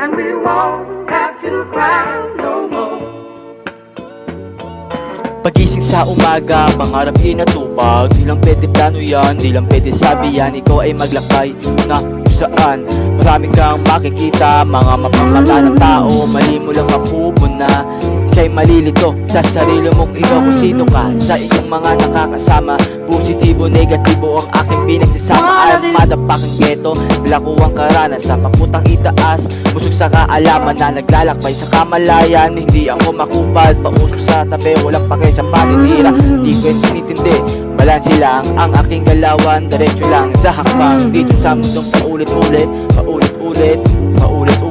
and we won't have to cry no more. Pagising sa umaga, pangarap inatupag. Di lang pwede plano yan, di lang pwede sabi yan. Ikaw ay maglakay na kung saan marami kang makikita, mga mapamata ng tao. Mali mo lang makubo na ika'y malilito sa sarili mong ikaw kung sino ka sa iyong mga nakakasama. Positibo, negatibo ang aking pinagsasama. Ay madapaking geto, lakuang karanasan, maputang itaas, busog sa kaalaman na naglalakbay sa kamalayan. Hindi ako makupad, pausok sa tabi, walang pakay sa paninira. Di ko tinitindi, balansi lang ang aking galawan, diretso lang sa hakbang. Dito sa mundong paulit-ulit, paulit-ulit, paulit-ulit.